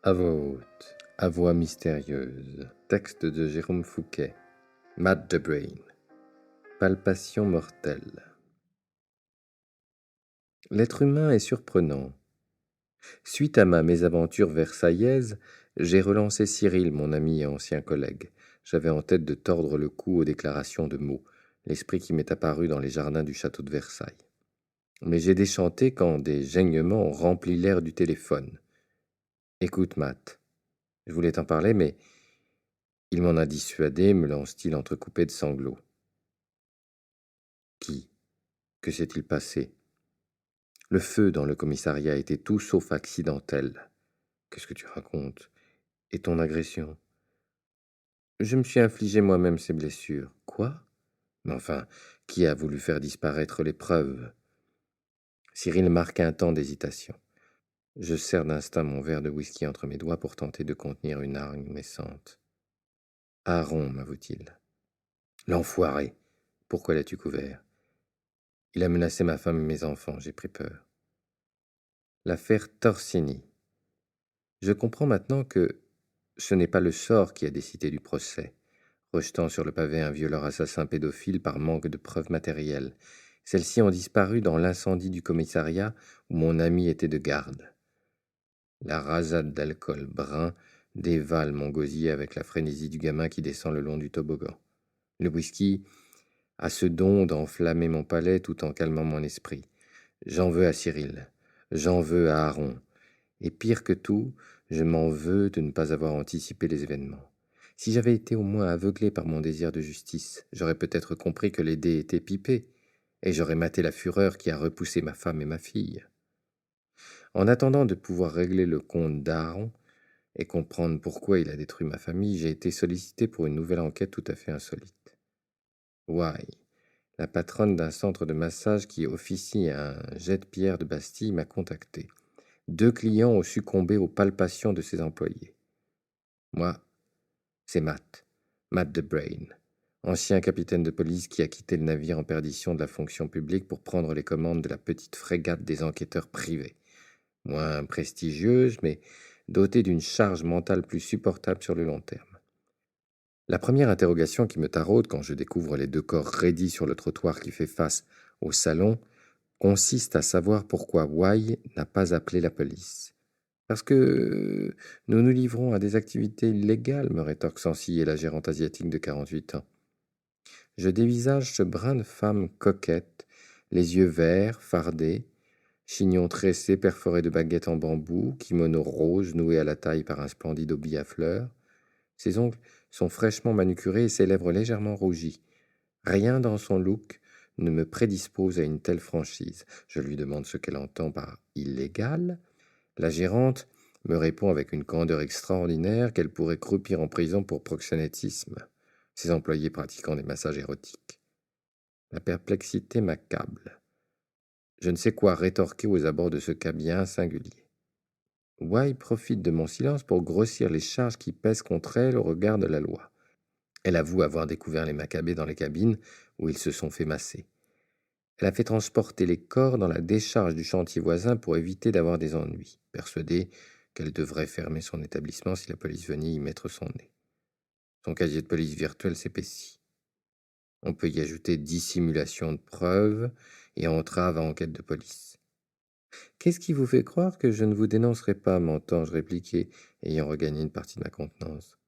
À voix haute, à voix mystérieuse. Texte de Jérôme Fouquet. Matt the Brain. Palpation mortelle. L'être humain est surprenant. Suite à ma mésaventure versaillaise, j'ai relancé Cyril, mon ami et ancien collègue. J'avais en tête de tordre le cou aux déclarations de mots, l'esprit qui m'est apparu dans les jardins du château de Versailles. Mais j'ai déchanté quand des geignements ont rempli l'air du téléphone. « Écoute, Matt, je voulais t'en parler, mais il m'en a dissuadé, me lance-t-il entrecoupé de sanglots. » Qui? Que s'est-il passé? Le feu dans le commissariat était tout sauf accidentel. Qu'est-ce que tu racontes? Et ton agression? Je me suis infligé moi-même ces blessures. Quoi? Mais enfin, qui a voulu faire disparaître les preuves? Cyril marque un temps d'hésitation. Je serre d'instinct mon verre de whisky entre mes doigts pour tenter de contenir une hargne naissante. Aaron, m'avoue-t-il. L'enfoiré! Pourquoi l'as-tu couvert? Il a menacé ma femme et mes enfants, j'ai pris peur. L'affaire Torsini. Je comprends maintenant que ce n'est pas le sort qui a décidé du procès, rejetant sur le pavé un violeur assassin pédophile par manque de preuves matérielles. Celles-ci ont disparu dans l'incendie du commissariat où mon ami était de garde. La rasade d'alcool brun dévale mon gosier avec la frénésie du gamin qui descend le long du toboggan. Le whisky a ce don d'enflammer mon palais tout en calmant mon esprit. J'en veux à Cyril, j'en veux à Aaron, et pire que tout, je m'en veux de ne pas avoir anticipé les événements. Si j'avais été au moins aveuglé par mon désir de justice, j'aurais peut-être compris que les dés étaient pipés, et j'aurais maté la fureur qui a repoussé ma femme et ma fille. En attendant de pouvoir régler le compte d'Aaron et comprendre pourquoi il a détruit ma famille, j'ai été sollicité pour une nouvelle enquête tout à fait insolite. Why, la patronne d'un centre de massage qui officie à un jet-pierre de Bastille, m'a contacté. 2 clients ont succombé aux palpations de ses employés. Moi, c'est Matt the Brain, ancien capitaine de police qui a quitté le navire en perdition de la fonction publique pour prendre les commandes de la petite frégate des enquêteurs privés. Moins prestigieuse, mais dotée d'une charge mentale plus supportable sur le long terme. La première interrogation qui me taraude quand je découvre les 2 corps raidis sur le trottoir qui fait face au salon consiste à savoir pourquoi Wai n'a pas appelé la police. Parce que nous nous livrons à des activités illégales, me rétorque sans ciller la gérante asiatique de 48 ans. Je dévisage ce brin de femme coquette, les yeux verts, fardés, chignon tressé perforé de baguettes en bambou, kimono rose noué à la taille par un splendide obi à fleurs. Ses ongles sont fraîchement manucurés et ses lèvres légèrement rougies. Rien dans son look ne me prédispose à une telle franchise. Je lui demande ce qu'elle entend par « illégal ». La gérante me répond avec une candeur extraordinaire qu'elle pourrait croupir en prison pour proxénétisme, ses employés pratiquant des massages érotiques. La perplexité m'accable. Je ne sais quoi rétorquer aux abords de ce cas bien singulier. Wai profite de mon silence pour grossir les charges qui pèsent contre elle au regard de la loi. Elle avoue avoir découvert les Maccabées dans les cabines où ils se sont fait masser. Elle a fait transporter les corps dans la décharge du chantier voisin pour éviter d'avoir des ennuis, persuadée qu'elle devrait fermer son établissement si la police venait y mettre son nez. Son casier de police virtuel s'épaissit. On peut y ajouter dissimulation de preuves et entrave à enquête de police. « Qu'est-ce qui vous fait croire que je ne vous dénoncerai pas ?» m'entends-je répliquer, ayant regagné une partie de ma contenance.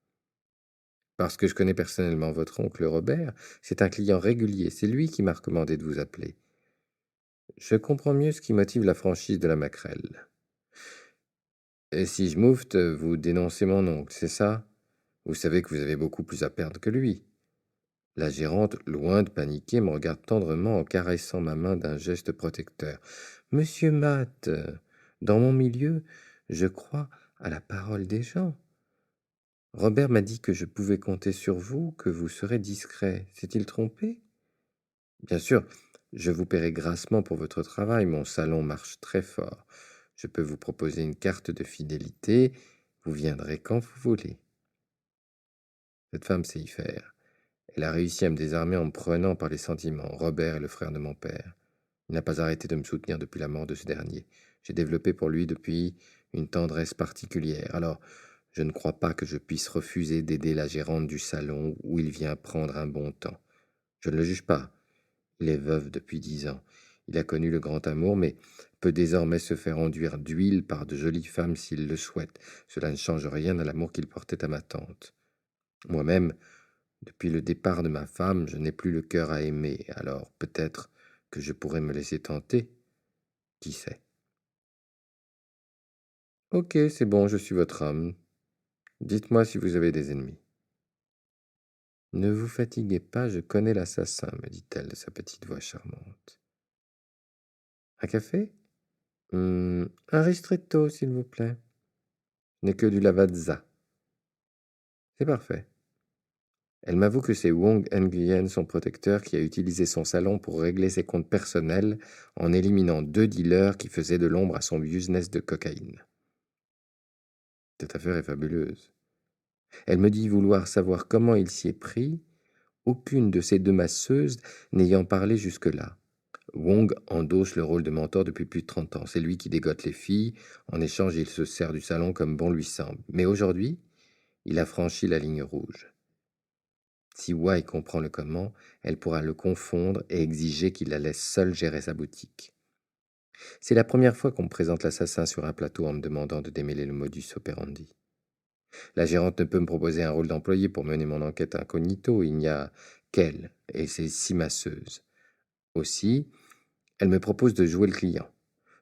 « Parce que je connais personnellement votre oncle Robert, c'est un client régulier, c'est lui qui m'a recommandé de vous appeler. Je comprends mieux ce qui motive la franchise de la maquerelle. Et si je moufte, vous dénoncez mon oncle, c'est ça? Vous savez que vous avez beaucoup plus à perdre que lui. » La gérante, loin de paniquer, me regarde tendrement en caressant ma main d'un geste protecteur. « Monsieur Matt, dans mon milieu, je crois à la parole des gens. Robert m'a dit que je pouvais compter sur vous, que vous serez discret. S'est-il trompé? Bien sûr, je vous paierai grassement pour votre travail. Mon salon marche très fort. Je peux vous proposer une carte de fidélité. Vous viendrez quand vous voulez. » Cette femme sait y faire. Elle a réussi à me désarmer en me prenant par les sentiments. Robert est le frère de mon père. Il n'a pas arrêté de me soutenir depuis la mort de ce dernier. J'ai développé pour lui depuis une tendresse particulière. Alors, je ne crois pas que je puisse refuser d'aider la gérante du salon où il vient prendre un bon temps. Je ne le juge pas. Il est veuf depuis 10 ans. Il a connu le grand amour, mais peut désormais se faire enduire d'huile par de jolies femmes s'il le souhaite. Cela ne change rien à l'amour qu'il portait à ma tante. Moi-même, depuis le départ de ma femme, je n'ai plus le cœur à aimer, alors peut-être que je pourrais me laisser tenter. Qui sait? Ok, c'est bon, je suis votre homme. Dites-moi si vous avez des ennemis. Ne vous fatiguez pas, je connais l'assassin, me dit-elle de sa petite voix charmante. Un café? Un ristretto, s'il vous plaît. Ce n'est que du lavazza. C'est parfait. Elle m'avoue que c'est Wong Nguyen, son protecteur, qui a utilisé son salon pour régler ses comptes personnels en éliminant 2 dealers qui faisaient de l'ombre à son business de cocaïne. Cette affaire est fabuleuse. Elle me dit vouloir savoir comment il s'y est pris, aucune de ces 2 masseuses n'ayant parlé jusque-là. Wong endosse le rôle de mentor depuis plus de 30 ans. C'est lui qui dégote les filles. En échange, il se sert du salon comme bon lui semble. Mais aujourd'hui, il a franchi la ligne rouge. Si Wai comprend le comment, elle pourra le confondre et exiger qu'il la laisse seule gérer sa boutique. C'est la première fois qu'on me présente l'assassin sur un plateau en me demandant de démêler le modus operandi. La gérante ne peut me proposer un rôle d'employé pour mener mon enquête incognito. Il n'y a qu'elle et ses 6 masseuses. Aussi, elle me propose de jouer le client.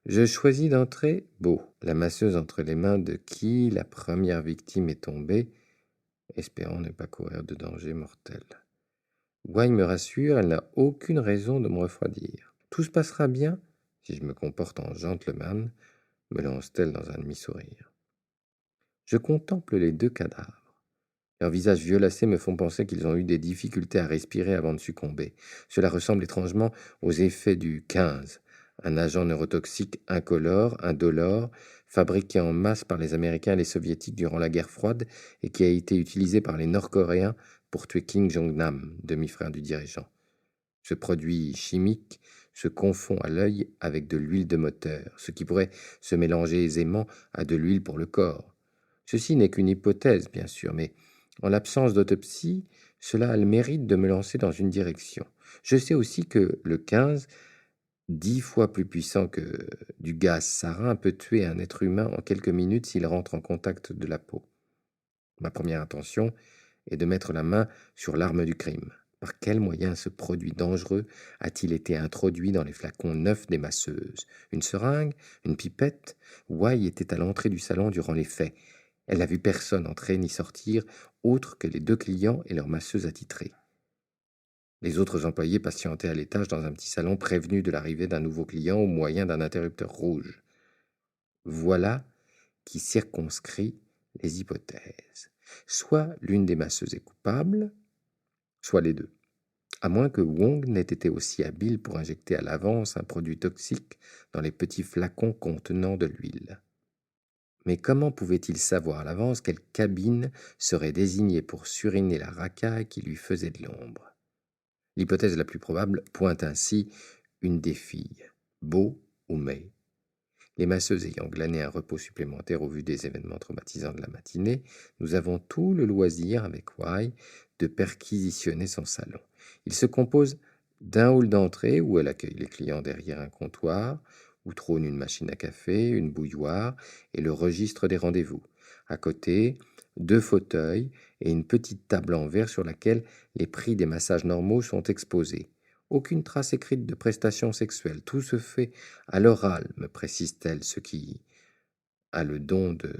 Je choisis d'entrer Beau, la masseuse entre les mains de qui la première victime est tombée, espérant ne pas courir de danger mortel. Wai me rassure, elle n'a aucune raison de me refroidir. Tout se passera bien si je me comporte en gentleman, me lance-t-elle dans un demi-sourire. Je contemple les 2 cadavres. Leurs visages violacés me font penser qu'ils ont eu des difficultés à respirer avant de succomber. Cela ressemble étrangement aux effets du 15, un agent neurotoxique incolore, indolore, fabriqué en masse par les Américains et les Soviétiques durant la guerre froide et qui a été utilisé par les Nord-Coréens pour tuer Kim Jong-nam, demi-frère du dirigeant. Ce produit chimique se confond à l'œil avec de l'huile de moteur, ce qui pourrait se mélanger aisément à de l'huile pour le corps. Ceci n'est qu'une hypothèse, bien sûr, mais en l'absence d'autopsie, cela a le mérite de me lancer dans une direction. Je sais aussi que le 15, 10 fois plus puissant que du gaz sarin, peut tuer un être humain en quelques minutes s'il rentre en contact de la peau. Ma première intention est de mettre la main sur l'arme du crime. Par quel moyen ce produit dangereux a-t-il été introduit dans les flacons neufs des masseuses? Une seringue? Une pipette? Wai était à l'entrée du salon durant les faits. Elle n'a vu personne entrer ni sortir, autre que les 2 clients et leur masseuse attitrée. Les autres employés patientaient à l'étage dans un petit salon prévenus de l'arrivée d'un nouveau client au moyen d'un interrupteur rouge. Voilà qui circonscrit les hypothèses. Soit l'une des masseuses est coupable, soit les 2. À moins que Wong n'ait été aussi habile pour injecter à l'avance un produit toxique dans les petits flacons contenant de l'huile. Mais comment pouvait-il savoir à l'avance quelle cabine serait désignée pour suriner la racaille qui lui faisait de l'ombre? L'hypothèse la plus probable pointe ainsi une des filles, Beau ou May. Les masseuses ayant glané un repos supplémentaire au vu des événements traumatisants de la matinée, nous avons tout le loisir, avec Wai, de perquisitionner son salon. Il se compose d'un hall d'entrée où elle accueille les clients derrière un comptoir, où trône une machine à café, une bouilloire et le registre des rendez-vous. À côté, 2 fauteuils et une petite table en verre sur laquelle les prix des massages normaux sont exposés. Aucune trace écrite de prestations sexuelles. Tout se fait à l'oral, me précise-t-elle, ce qui a le don de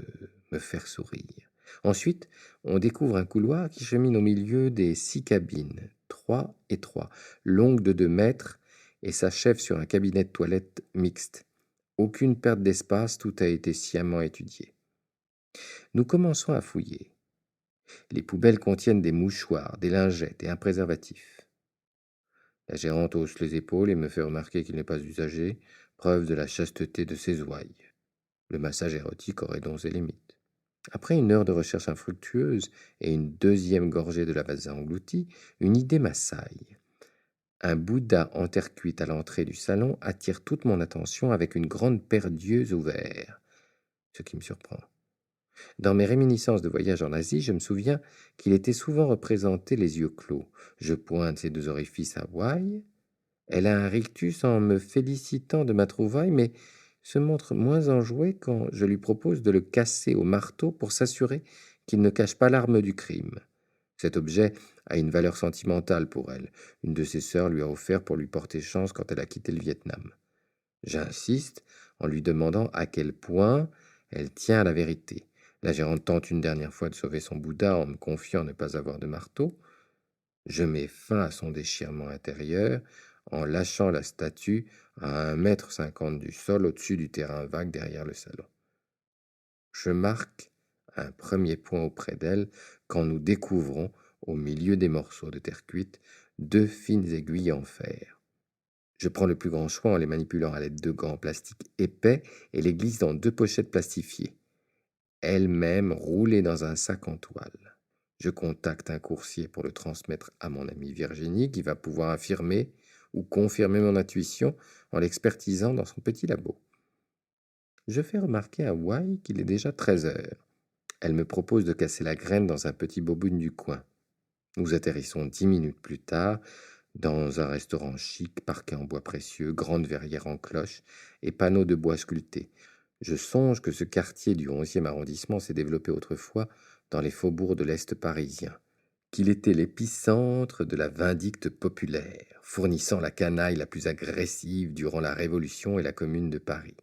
me faire sourire. Ensuite, on découvre un couloir qui chemine au milieu des 6 cabines, 3 et 3, longues de 2 mètres, et s'achève sur un cabinet de toilette mixte. Aucune perte d'espace, tout a été sciemment étudié. Nous commençons à fouiller. Les poubelles contiennent des mouchoirs, des lingettes et un préservatif. La gérante hausse les épaules et me fait remarquer qu'il n'est pas usagé, preuve de la chasteté de ses ouailles. Le massage érotique aurait donc ses limites. Après une heure de recherche infructueuse et une 2e gorgée de la vasa engloutie, une idée m'assaille. Un Bouddha en terre cuite à l'entrée du salon attire toute mon attention avec une grande paire d'yeux ouverts. ce qui me surprend. Dans mes réminiscences de voyage en Asie, je me souviens qu'il était souvent représenté les yeux clos. Je pointe ses deux orifices à Wai. Elle a un rictus en me félicitant de ma trouvaille, mais se montre moins enjouée quand je lui propose de le casser au marteau pour s'assurer qu'il ne cache pas l'arme du crime. Cet objet a une valeur sentimentale pour elle. Une de ses sœurs lui a offert pour lui porter chance quand elle a quitté le Vietnam. J'insiste en lui demandant à quel point elle tient à la vérité. La gérante tente une dernière fois de sauver son Bouddha en me confiant ne pas avoir de marteau. Je mets fin à son déchirement intérieur en lâchant la statue à 1,50 m du sol au-dessus du terrain vague derrière le salon. Je marque un premier point auprès d'elle quand nous découvrons, au milieu des morceaux de terre cuite, 2 fines aiguilles en fer. Je prends le plus grand choix en les manipulant à l'aide de gants en plastique épais et les glisse dans 2 pochettes plastifiées, elles-mêmes roulées dans un sac en toile. Je contacte un coursier pour le transmettre à mon amie Virginie qui va pouvoir affirmer ou confirmer mon intuition en l'expertisant dans son petit labo. Je fais remarquer à Wai qu'il est déjà 13 heures. Elle me propose de casser la graine dans un petit boboon du coin. Nous atterrissons 10 minutes plus tard dans un restaurant chic, parquet en bois précieux, grande verrière en cloche et panneaux de bois sculptés. Je songe que ce quartier du 11e arrondissement s'est développé autrefois dans les faubourgs de l'Est parisien, qu'il était l'épicentre de la vindicte populaire, fournissant la canaille la plus agressive durant la Révolution et la Commune de Paris.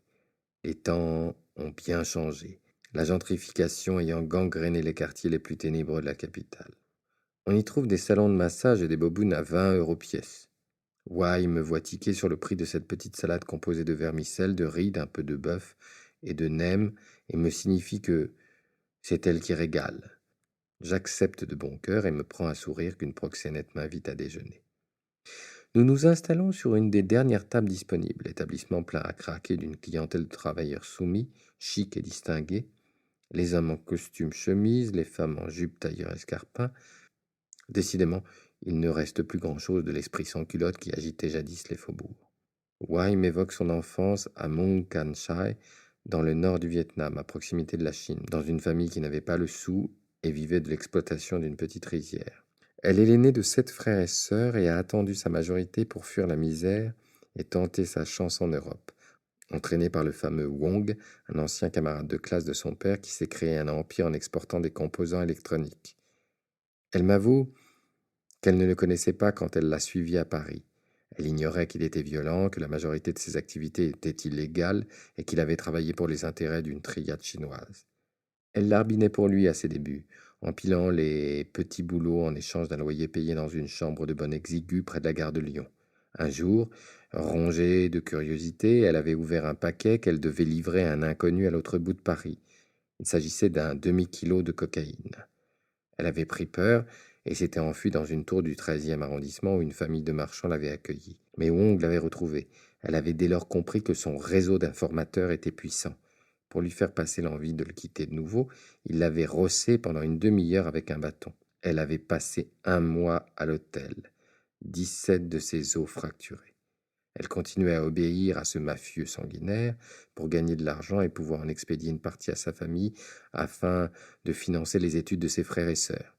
Les temps ont bien changé, la gentrification ayant gangréné les quartiers les plus ténébreux de la capitale. On y trouve des salons de massage et des bobounes à 20 € pièce. Wai me voit tiquer sur le prix de cette petite salade composée de vermicelle, de riz, d'un peu de bœuf et de nem et me signifie que c'est elle qui régale. J'accepte de bon cœur et me prends un sourire qu'une proxénète m'invite à déjeuner. Nous nous installons sur une des dernières tables disponibles, l'établissement plein à craquer d'une clientèle de travailleurs soumis, chics et distingués, les hommes en costume chemise, les femmes en jupe tailleur escarpin. Décidément, il ne reste plus grand-chose de l'esprit sans culotte qui agitait jadis les faubourgs. Wai m'évoque son enfance à Mong Can Chai, dans le nord du Vietnam, à proximité de la Chine, dans une famille qui n'avait pas le sou et vivait de l'exploitation d'une petite rizière. Elle est l'aînée de 7 frères et sœurs et a attendu sa majorité pour fuir la misère et tenter sa chance en Europe. Entraînée par le fameux Wong, un ancien camarade de classe de son père qui s'est créé un empire en exportant des composants électroniques. Elle m'avoue qu'elle ne le connaissait pas quand elle l'a suivi à Paris. Elle ignorait qu'il était violent, que la majorité de ses activités étaient illégales et qu'il avait travaillé pour les intérêts d'une triade chinoise. Elle larbinait pour lui à ses débuts, empilant les petits boulots en échange d'un loyer payé dans une chambre de bonne exiguë près de la gare de Lyon. Un jour, rongée de curiosité, elle avait ouvert un paquet qu'elle devait livrer à un inconnu à l'autre bout de Paris. Il s'agissait d'un demi-kilo de cocaïne. Elle avait pris peur et s'était enfuie dans une tour du 13e arrondissement où une famille de marchands l'avait accueillie. Mais Wong l'avait retrouvée. Elle avait dès lors compris que son réseau d'informateurs était puissant. Pour lui faire passer l'envie de le quitter de nouveau, il l'avait rossé pendant une demi-heure avec un bâton. Elle avait passé 1 mois à l'hôtel, 17 de ses os fracturés. Elle continuait à obéir à ce mafieux sanguinaire pour gagner de l'argent et pouvoir en expédier une partie à sa famille afin de financer les études de ses frères et sœurs.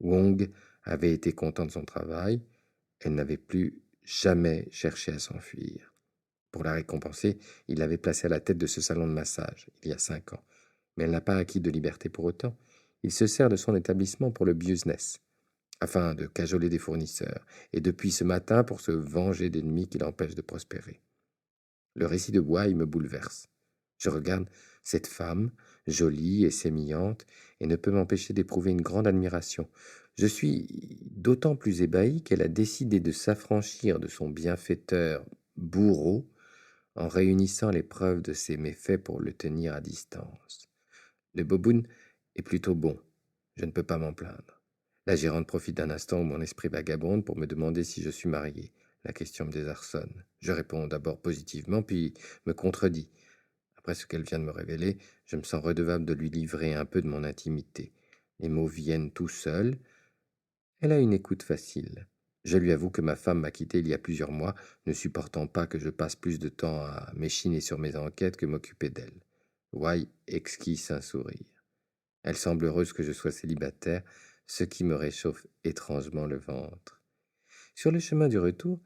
Wong avait été content de son travail. Elle n'avait plus jamais cherché à s'enfuir. Pour la récompenser, il l'avait placée à la tête de ce salon de massage, il y a 5 ans. Mais elle n'a pas acquis de liberté pour autant. Il se sert de son établissement pour le business, afin de cajoler des fournisseurs, et depuis ce matin pour se venger d'ennemis qui l'empêchent de prospérer. Le récit de Wai me bouleverse. Je regarde cette femme, jolie et sémillante, et ne peux m'empêcher d'éprouver une grande admiration. Je suis d'autant plus ébahi qu'elle a décidé de s'affranchir de son bienfaiteur bourreau en réunissant les preuves de ses méfaits pour le tenir à distance. Le boboon est plutôt bon, je ne peux pas m'en plaindre. La gérante profite d'un instant où mon esprit vagabonde pour me demander si je suis marié. La question me désarçonne. Je réponds d'abord positivement, puis me contredis. Après ce qu'elle vient de me révéler, je me sens redevable de lui livrer un peu de mon intimité. Les mots viennent tout seuls. Elle a une écoute facile. Je lui avoue que ma femme m'a quitté il y a plusieurs mois, ne supportant pas que je passe plus de temps à m'échiner sur mes enquêtes que m'occuper d'elle. Wai esquisse un sourire. Elle semble heureuse que je sois célibataire, ce qui me réchauffe étrangement le ventre. Sur le chemin du retour,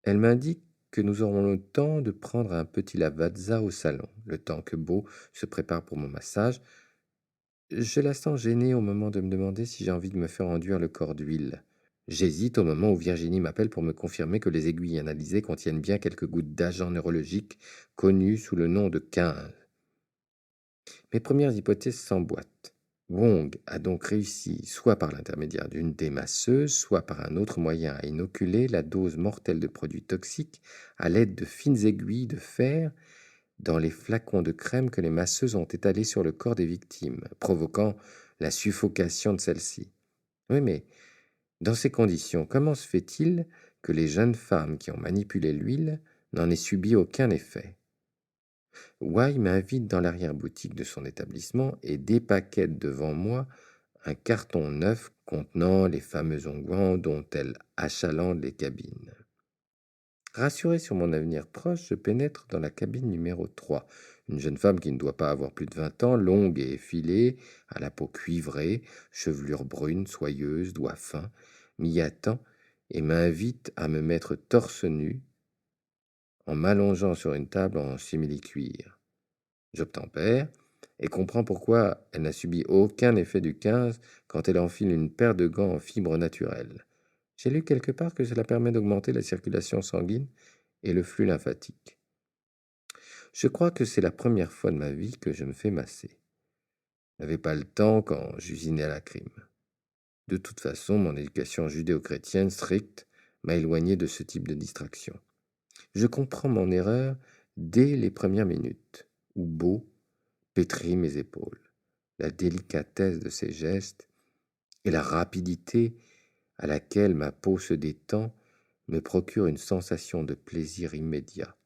elle m'indique que nous aurons le temps de prendre un petit lavazza au salon, le temps que Beau se prépare pour mon massage. Je la sens gênée au moment de me demander si j'ai envie de me faire enduire le corps d'huile. J'hésite au moment où Virginie m'appelle pour me confirmer que les aiguilles analysées contiennent bien quelques gouttes d'agent neurologique connu sous le nom de 15. Mes premières hypothèses s'emboîtent. Wong a donc réussi, soit par l'intermédiaire d'une des masseuses, soit par un autre moyen, à inoculer la dose mortelle de produits toxiques à l'aide de fines aiguilles de fer dans les flacons de crème que les masseuses ont étalés sur le corps des victimes, provoquant la suffocation de celles-ci. Oui, mais dans ces conditions, comment se fait-il que les jeunes femmes qui ont manipulé l'huile n'en aient subi aucun effet? Wai m'invite dans l'arrière-boutique de son établissement et dépaquette devant moi un carton neuf contenant les fameux onguents dont elle achalandent les cabines. Rassuré sur mon avenir proche, je pénètre dans la cabine numéro 3. Une jeune femme qui ne doit pas avoir plus de 20 ans, longue et effilée, à la peau cuivrée, chevelure brune, soyeuse, doigts fins, m'y attend et m'invite à me mettre torse nu en m'allongeant sur une table en simili-cuir. J'obtempère et comprends pourquoi elle n'a subi aucun effet du 15 quand elle enfile une paire de gants en fibre naturelle. J'ai lu quelque part que cela permet d'augmenter la circulation sanguine et le flux lymphatique. Je crois que c'est la première fois de ma vie que je me fais masser. Je n'avais pas le temps quand j'usinais à la crime. De toute façon, mon éducation judéo-chrétienne stricte m'a éloigné de ce type de distraction. Je comprends mon erreur dès les premières minutes, où Beau pétrit mes épaules. La délicatesse de ses gestes et la rapidité à laquelle ma peau se détend me procurent une sensation de plaisir immédiat.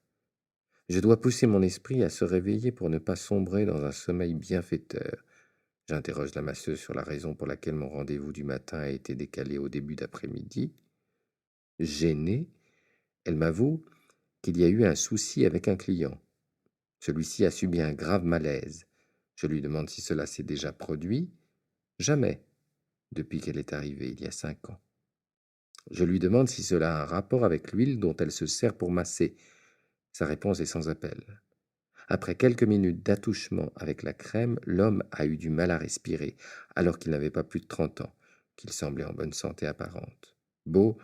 Je dois pousser mon esprit à se réveiller pour ne pas sombrer dans un sommeil bienfaiteur. J'interroge la masseuse sur la raison pour laquelle mon rendez-vous du matin a été décalé au début d'après-midi. Gênée, elle m'avoue qu'il y a eu un souci avec un client. Celui-ci a subi un grave malaise. Je lui demande si cela s'est déjà produit. Jamais, depuis qu'elle est arrivée il y a 5 ans. Je lui demande si cela a un rapport avec l'huile dont elle se sert pour masser. Sa réponse est sans appel. Après quelques minutes d'attouchement avec la crème, l'homme a eu du mal à respirer, alors qu'il n'avait pas plus de 30 ans, qu'il semblait en bonne santé apparente. Beau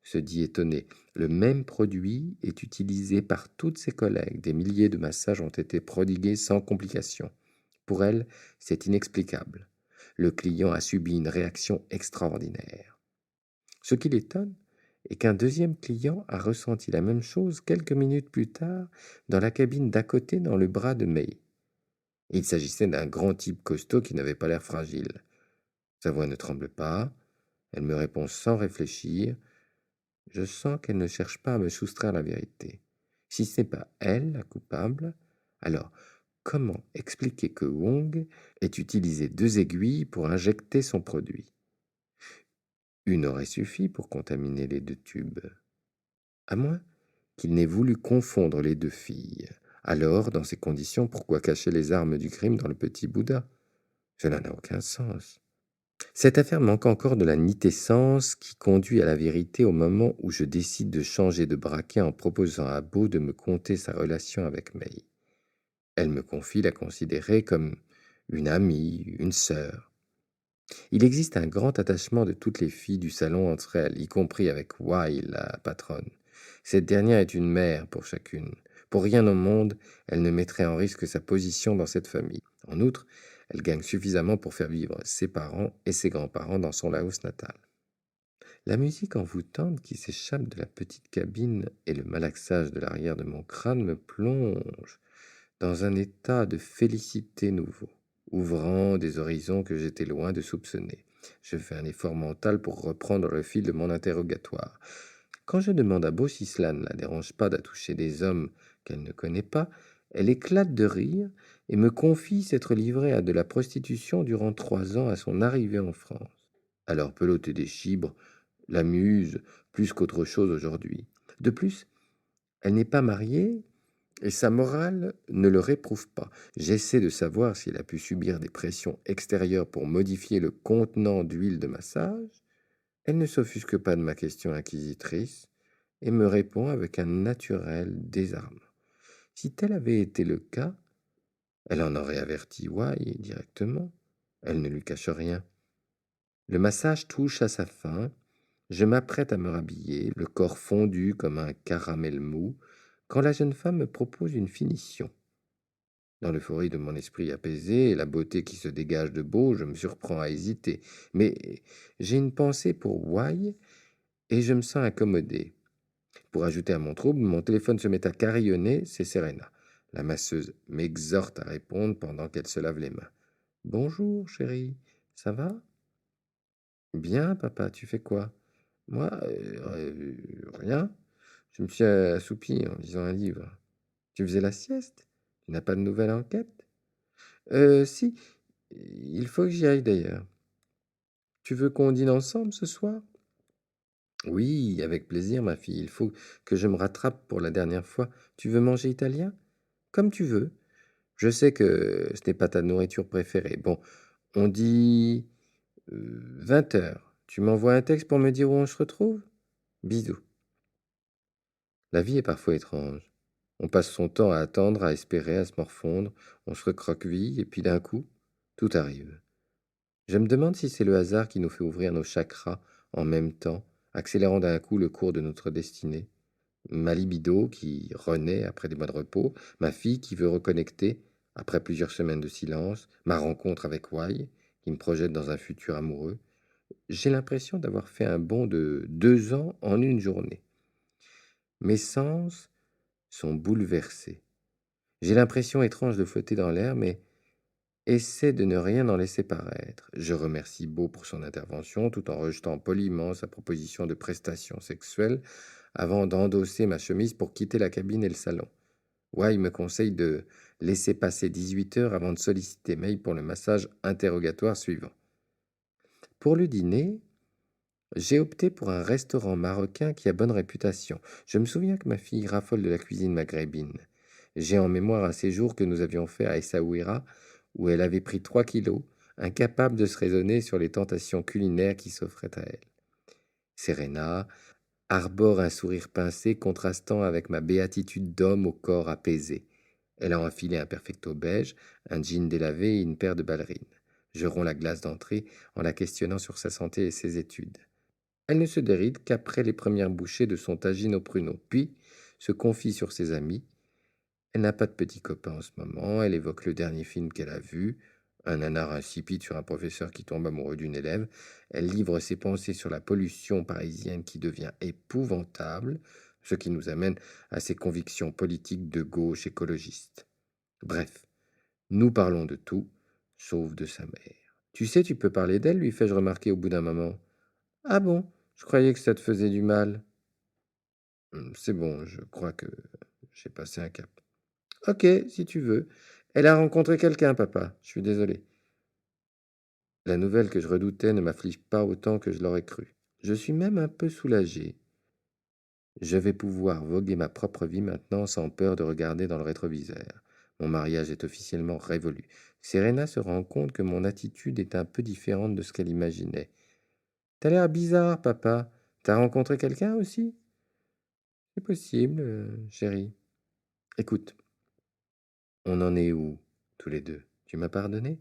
se dit étonné. Le même produit est utilisé par toutes ses collègues. Des milliers de massages ont été prodigués sans complication. Pour elle, c'est inexplicable. Le client a subi une réaction extraordinaire. Ce qui l'étonne est qu'un deuxième client a ressenti la même chose quelques minutes plus tard dans la cabine d'à côté dans le bras de May. Il s'agissait d'un grand type costaud qui n'avait pas l'air fragile. Sa voix ne tremble pas, elle me répond sans réfléchir. Je sens qu'elle ne cherche pas à me soustraire la vérité. Si ce n'est pas elle la coupable, alors comment expliquer que Wong ait utilisé 2 aiguilles pour injecter son produit? Une aurait suffi pour contaminer les 2 tubes. À moins qu'il n'ait voulu confondre les 2 filles. Alors, dans ces conditions, pourquoi cacher les armes du crime dans le petit Bouddha? Cela n'a aucun sens. Cette affaire manque encore de la nitessence qui conduit à la vérité au moment où je décide de changer de braquet en proposant à Beau de me conter sa relation avec May. Elle me confie la considérer comme une amie, une sœur. Il existe un grand attachement de toutes les filles du salon entre elles, y compris avec Wai, la patronne. Cette dernière est une mère pour chacune. Pour rien au monde, elle ne mettrait en risque sa position dans cette famille. En outre, elle gagne suffisamment pour faire vivre ses parents et ses grands-parents dans son Laos natal. La musique envoûtante qui s'échappe de la petite cabine et le malaxage de l'arrière de mon crâne me plonge dans un état de félicité nouveau, ouvrant des horizons que j'étais loin de soupçonner. Je fais un effort mental pour reprendre le fil de mon interrogatoire. Quand je demande à Beau si cela ne la dérange pas d'attoucher des hommes qu'elle ne connaît pas, elle éclate de rire et me confie s'être livrée à de la prostitution durant 3 ans à son arrivée en France. Alors peloter des chibres l'amuse plus qu'autre chose aujourd'hui. De plus, elle n'est pas mariée Et sa morale ne le réprouve pas. J'essaie de savoir s'il a pu subir des pressions extérieures pour modifier le contenant d'huile de massage. Elle ne s'offusque pas de ma question inquisitrice et me répond avec un naturel désarmement. Si tel avait été le cas, elle en aurait averti Wai directement. Elle ne lui cache rien. Le massage touche à sa fin. Je m'apprête à me rhabiller, le corps fondu comme un caramel mou, quand la jeune femme me propose une finition. Dans l'euphorie de mon esprit apaisé et la beauté qui se dégage de beau, je me surprends à hésiter. Mais j'ai une pensée pour Wai et je me sens incommodé. Pour ajouter à mon trouble, mon téléphone se met à carillonner, c'est Serena. La masseuse m'exhorte à répondre pendant qu'elle se lave les mains. Bonjour, chérie, ça va? Bien, papa, tu fais quoi? Moi, rien. Je me suis assoupi en lisant un livre. Tu faisais la sieste? Tu n'as pas de nouvelle enquête? Si, il faut que j'y aille d'ailleurs. Tu veux qu'on dîne ensemble ce soir? Oui, avec plaisir, ma fille. Il faut que je me rattrape pour la dernière fois. Tu veux manger italien? Comme tu veux. Je sais que ce n'est pas ta nourriture préférée. Bon, on dit 20 heures. Tu m'envoies un texte pour me dire où on se retrouve? Bisous. La vie est parfois étrange. On passe son temps à attendre, à espérer, à se morfondre. On se recroqueville et puis d'un coup, tout arrive. Je me demande si c'est le hasard qui nous fait ouvrir nos chakras en même temps, accélérant d'un coup le cours de notre destinée. Ma libido qui renaît après des mois de repos, ma fille qui veut reconnecter après plusieurs semaines de silence, ma rencontre avec Wai qui me projette dans un futur amoureux. J'ai l'impression d'avoir fait un bond de 2 ans en une journée. Mes sens sont bouleversés. J'ai l'impression étrange de flotter dans l'air, mais essaie de ne rien en laisser paraître. Je remercie Beau pour son intervention tout en rejetant poliment sa proposition de prestation sexuelle avant d'endosser ma chemise pour quitter la cabine et le salon. Wai me conseille de laisser passer 18 heures avant de solliciter May pour le massage interrogatoire suivant. Pour le dîner, j'ai opté pour un restaurant marocain qui a bonne réputation. Je me souviens que ma fille raffole de la cuisine maghrébine. J'ai en mémoire un séjour que nous avions fait à Essaouira, où elle avait pris 3 kilos, incapable de se raisonner sur les tentations culinaires qui s'offraient à elle. Serena arbore un sourire pincé contrastant avec ma béatitude d'homme au corps apaisé. Elle a enfilé un perfecto beige, un jean délavé et une paire de ballerines. Je romps la glace d'entrée en la questionnant sur sa santé et ses études. Elle ne se déride qu'après les premières bouchées de son tagine au pruneau, puis se confie sur ses amis. Elle n'a pas de petit copain en ce moment, elle évoque le dernier film qu'elle a vu, un nanar insipide sur un professeur qui tombe amoureux d'une élève. Elle livre ses pensées sur la pollution parisienne qui devient épouvantable, ce qui nous amène à ses convictions politiques de gauche écologiste. Bref, nous parlons de tout, sauf de sa mère. Tu sais, tu peux parler d'elle, lui fais-je remarquer au bout d'un moment. Ah bon? Je croyais que ça te faisait du mal. C'est bon, je crois que j'ai passé un cap. Ok, si tu veux. Elle a rencontré quelqu'un, papa. Je suis désolé. La nouvelle que je redoutais ne m'afflige pas autant que je l'aurais cru. Je suis même un peu soulagé. Je vais pouvoir voguer ma propre vie maintenant sans peur de regarder dans le rétroviseur. Mon mariage est officiellement révolu. Serena se rend compte que mon attitude est un peu différente de ce qu'elle imaginait. T'as l'air bizarre, papa. T'as rencontré quelqu'un aussi? C'est possible, chérie. Écoute, on en est où, tous les deux? Tu m'as pardonné?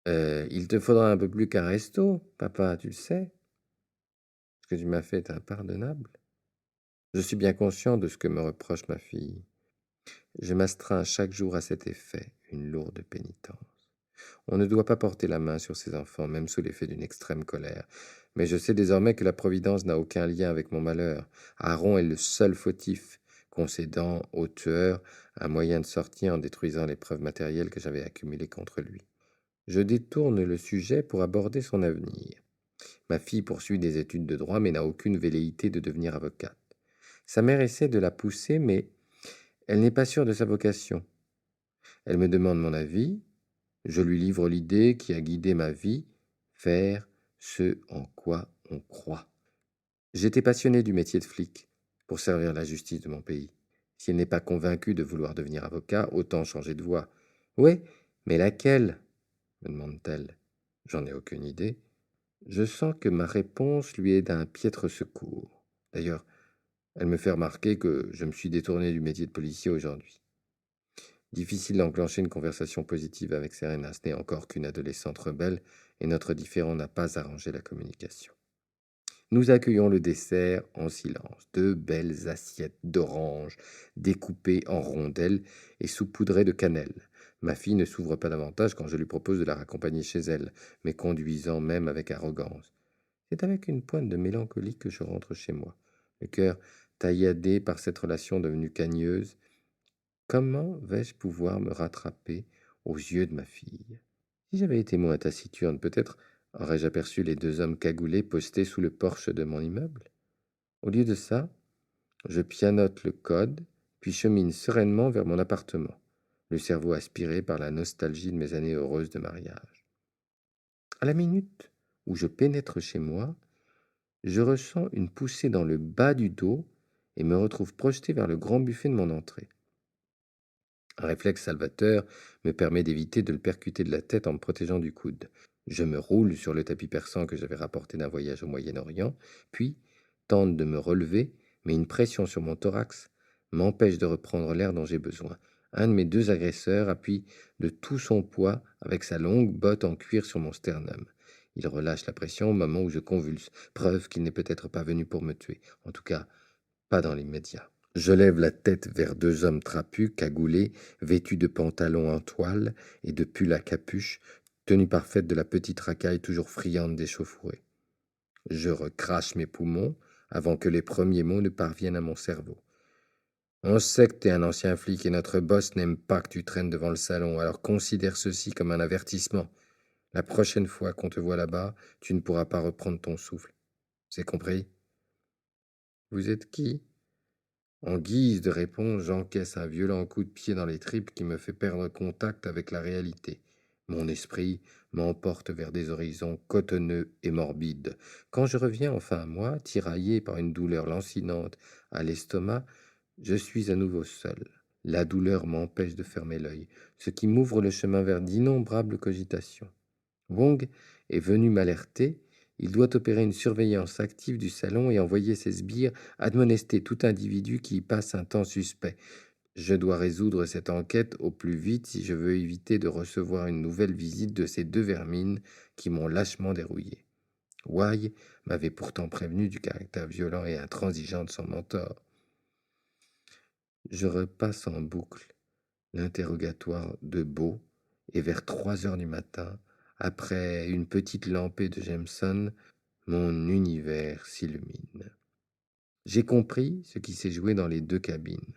Il te faudra un peu plus qu'un resto, papa, tu le sais. Ce que tu m'as fait est impardonnable. Je suis bien conscient de ce que me reproche ma fille. Je m'astreins chaque jour à cet effet, une lourde pénitence. On ne doit pas porter la main sur ses enfants, même sous l'effet d'une extrême colère. Mais je sais désormais que la Providence n'a aucun lien avec mon malheur. Aaron est le seul fautif, concédant au tueur un moyen de sortie en détruisant les preuves matérielles que j'avais accumulées contre lui. Je détourne le sujet pour aborder son avenir. Ma fille poursuit des études de droit mais n'a aucune velléité de devenir avocate. Sa mère essaie de la pousser mais elle n'est pas sûre de sa vocation. Elle me demande mon avis, je lui livre l'idée qui a guidé ma vie, faire ce en quoi on croit. J'étais passionné du métier de flic pour servir la justice de mon pays. Si elle n'est pas convaincue de vouloir devenir avocat, autant changer de voie. Oui, mais laquelle me demande-t-elle. J'en ai aucune idée. Je sens que ma réponse lui est d'un piètre secours. D'ailleurs, elle me fait remarquer que je me suis détourné du métier de policier aujourd'hui. Difficile d'enclencher une conversation positive avec Serena, ce n'est encore qu'une adolescente rebelle et notre différend n'a pas arrangé la communication. Nous accueillons le dessert en silence. Deux belles assiettes d'oranges découpées en rondelles et saupoudrées de cannelle. Ma fille ne s'ouvre pas davantage quand je lui propose de la raccompagner chez elle, me conduisant même avec arrogance. C'est avec une pointe de mélancolie que je rentre chez moi, le cœur tailladé par cette relation devenue cagneuse. Comment vais-je pouvoir me rattraper aux yeux de ma fille? Si j'avais été moins taciturne, peut-être aurais-je aperçu les deux hommes cagoulés postés sous le porche de mon immeuble. Au lieu de ça, je pianote le code, puis chemine sereinement vers mon appartement, le cerveau aspiré par la nostalgie de mes années heureuses de mariage. À la minute où je pénètre chez moi, je ressens une poussée dans le bas du dos et me retrouve projeté vers le grand buffet de mon entrée. Un réflexe salvateur me permet d'éviter de le percuter de la tête en me protégeant du coude. Je me roule sur le tapis persan que j'avais rapporté d'un voyage au Moyen-Orient, puis tente de me relever, mais une pression sur mon thorax m'empêche de reprendre l'air dont j'ai besoin. Un de mes deux agresseurs appuie de tout son poids avec sa longue botte en cuir sur mon sternum. Il relâche la pression au moment où je convulse, preuve qu'il n'est peut-être pas venu pour me tuer, en tout cas pas dans l'immédiat. Je lève la tête vers deux hommes trapus, cagoulés, vêtus de pantalons en toile et de pulls à capuche, tenue parfaite de la petite racaille toujours friande d'échauffourée. Je recrache mes poumons avant que les premiers mots ne parviennent à mon cerveau. On sait que t'es un ancien flic et notre boss n'aime pas que tu traînes devant le salon, alors considère ceci comme un avertissement. La prochaine fois qu'on te voit là-bas, tu ne pourras pas reprendre ton souffle. C'est compris? Vous êtes qui? En guise de réponse, j'encaisse un violent coup de pied dans les tripes qui me fait perdre contact avec la réalité. Mon esprit m'emporte vers des horizons cotonneux et morbides. Quand je reviens enfin à moi, tiraillé par une douleur lancinante à l'estomac, je suis à nouveau seul. La douleur m'empêche de fermer l'œil, ce qui m'ouvre le chemin vers d'innombrables cogitations. Wong est venu m'alerter. Il doit opérer une surveillance active du salon et envoyer ses sbires admonester tout individu qui y passe un temps suspect. Je dois résoudre cette enquête au plus vite si je veux éviter de recevoir une nouvelle visite de ces deux vermines qui m'ont lâchement dérouillé. Wai m'avait pourtant prévenu du caractère violent et intransigeant de son mentor. Je repasse en boucle l'interrogatoire de Beau et vers 3 heures du matin, après une petite lampée de Jameson, mon univers s'illumine. J'ai compris ce qui s'est joué dans les deux cabines.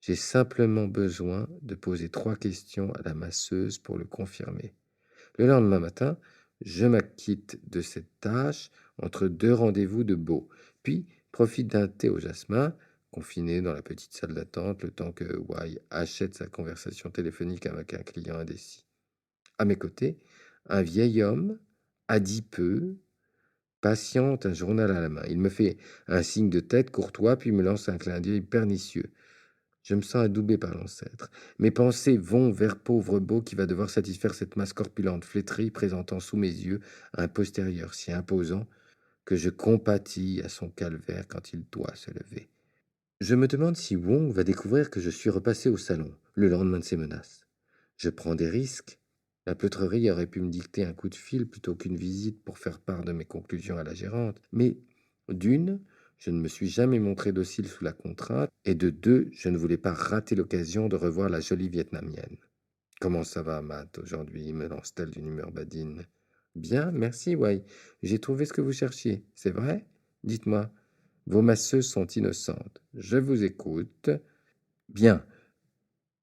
J'ai simplement besoin de poser 3 questions à la masseuse pour le confirmer. Le lendemain matin, je m'acquitte de cette tâche entre 2 rendez-vous de Beau, puis profite d'un thé au jasmin, confiné dans la petite salle d'attente, le temps que Wai achète sa conversation téléphonique avec un client indécis. À mes côtés, un vieil homme, adipeux, patiente, un journal à la main. Il me fait un signe de tête courtois, puis me lance un clin d'œil pernicieux. Je me sens adoubé par l'ancêtre. Mes pensées vont vers pauvre Beau qui va devoir satisfaire cette masse corpulente flétrie présentant sous mes yeux un postérieur si imposant que je compatis à son calvaire quand il doit se lever. Je me demande si Wong va découvrir que je suis repassé au salon le lendemain de ses menaces. Je prends des risques. La pleutrerie aurait pu me dicter un coup de fil plutôt qu'une visite pour faire part de mes conclusions à la gérante. Mais d'une, je ne me suis jamais montré docile sous la contrainte, et de deux, je ne voulais pas rater l'occasion de revoir la jolie Vietnamienne. Comment ça va, Matt, aujourd'hui me lance-t-elle d'une humeur badine. Bien, merci, Wai. J'ai trouvé ce que vous cherchiez. C'est vrai? Dites-moi. Vos masseuses sont innocentes. Je vous écoute. Bien.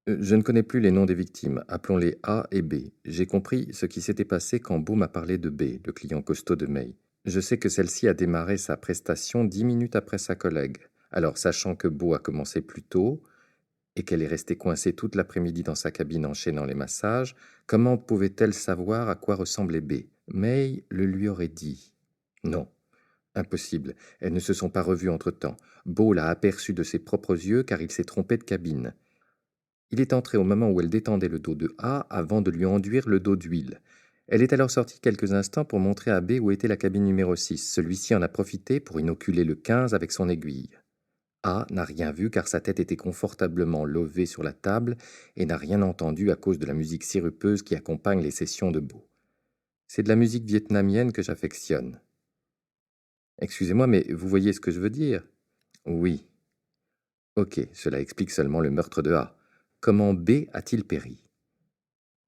Je ne connais plus les noms des victimes. Appelons-les A et B. J'ai compris ce qui s'était passé quand Beau m'a parlé de B, le client costaud de May. Je sais que celle-ci a démarré sa prestation 10 minutes après sa collègue. Alors, sachant que Beau a commencé plus tôt et qu'elle est restée coincée toute l'après-midi dans sa cabine enchaînant les massages, comment pouvait-elle savoir à quoi ressemblait B? May le lui aurait dit. Non, Impossible, elles ne se sont pas revues entre-temps. Beau l'a aperçue de ses propres yeux car il s'est trompé de cabine. Il est entré au moment où elle détendait le dos de A avant de lui enduire le dos d'huile. Elle est alors sortie quelques instants pour montrer à B où était la cabine numéro 6. Celui-ci en a profité pour inoculer le 15 avec son aiguille. A n'a rien vu car sa tête était confortablement levée sur la table et n'a rien entendu à cause de la musique sirupeuse qui accompagne les sessions de Beau. C'est de la musique vietnamienne que j'affectionne. Excusez-moi, mais vous voyez ce que je veux dire? Oui. Ok, cela explique seulement le meurtre de A. Comment B a-t-il péri?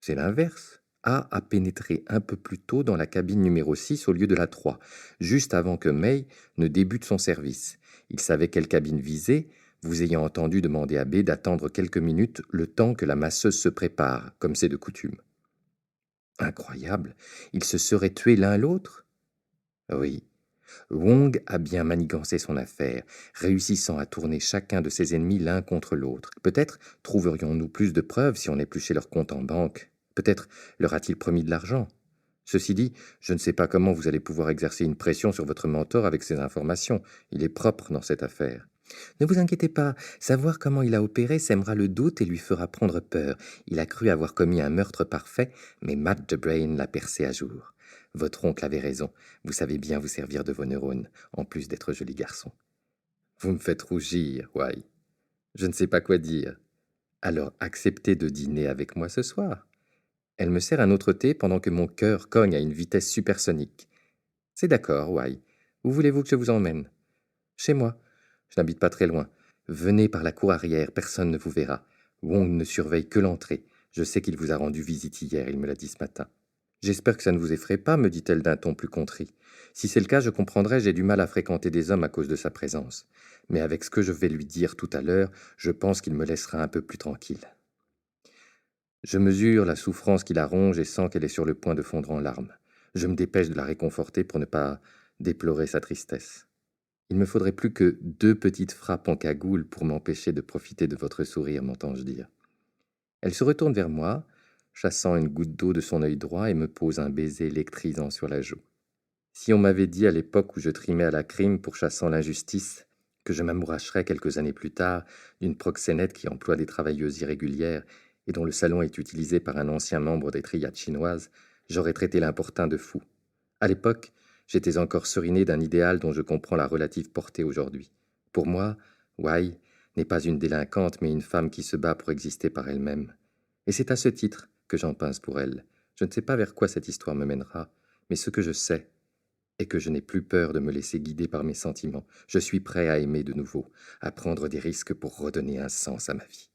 C'est l'inverse. A pénétré un peu plus tôt dans la cabine numéro 6 au lieu de la 3, juste avant que May ne débute son service. Il savait quelle cabine viser, vous ayant entendu demander à B d'attendre quelques minutes le temps que la masseuse se prépare, comme c'est de coutume. Incroyable, ils se seraient tués l'un l'autre? Oui. Wong a bien manigancé son affaire, réussissant à tourner chacun de ses ennemis l'un contre l'autre. Peut-être trouverions-nous plus de preuves si on épluchait leur compte en banque. Peut-être leur a-t-il promis de l'argent. Ceci dit, je ne sais pas comment vous allez pouvoir exercer une pression sur votre mentor avec ces informations. Il est propre dans cette affaire. Ne vous inquiétez pas, savoir comment il a opéré sèmera le doute et lui fera prendre peur. Il a cru avoir commis un meurtre parfait, mais Matt the Brain l'a percé à jour. Votre oncle avait raison, vous savez bien vous servir de vos neurones, en plus d'être joli garçon. Vous me faites rougir, Why. Je ne sais pas quoi dire. Alors acceptez de dîner avec moi ce soir. Elle me sert un autre thé pendant que mon cœur cogne à une vitesse supersonique. C'est d'accord, Why. Où voulez-vous que je vous emmène? Chez moi. Je n'habite pas très loin. Venez par la cour arrière, personne ne vous verra. Wong ne surveille que l'entrée. Je sais qu'il vous a rendu visite hier, il me l'a dit ce matin. J'espère que ça ne vous effraie pas, me dit-elle d'un ton plus contrit. Si c'est le cas, je comprendrai, j'ai du mal à fréquenter des hommes à cause de sa présence. Mais avec ce que je vais lui dire tout à l'heure, je pense qu'il me laissera un peu plus tranquille. Je mesure la souffrance qui la ronge et sens qu'elle est sur le point de fondre en larmes. Je me dépêche de la réconforter pour ne pas déplorer sa tristesse. Il me faudrait plus que 2 petites frappes en cagoule pour m'empêcher de profiter de votre sourire, m'entends-je dire. Elle se retourne vers moi, chassant une goutte d'eau de son œil droit et me pose un baiser électrisant sur la joue. Si on m'avait dit à l'époque où je trimais à la crime pour chassant l'injustice que je m'amouracherais quelques années plus tard d'une proxénète qui emploie des travailleuses irrégulières et dont le salon est utilisé par un ancien membre des triades chinoises, j'aurais traité l'importun de fou. À l'époque, j'étais encore seriné d'un idéal dont je comprends la relative portée aujourd'hui. Pour moi, Wai n'est pas une délinquante, mais une femme qui se bat pour exister par elle-même. Et c'est à ce titre que j'en pince pour elle. Je ne sais pas vers quoi cette histoire me mènera, mais ce que je sais est que je n'ai plus peur de me laisser guider par mes sentiments. Je suis prêt à aimer de nouveau, à prendre des risques pour redonner un sens à ma vie.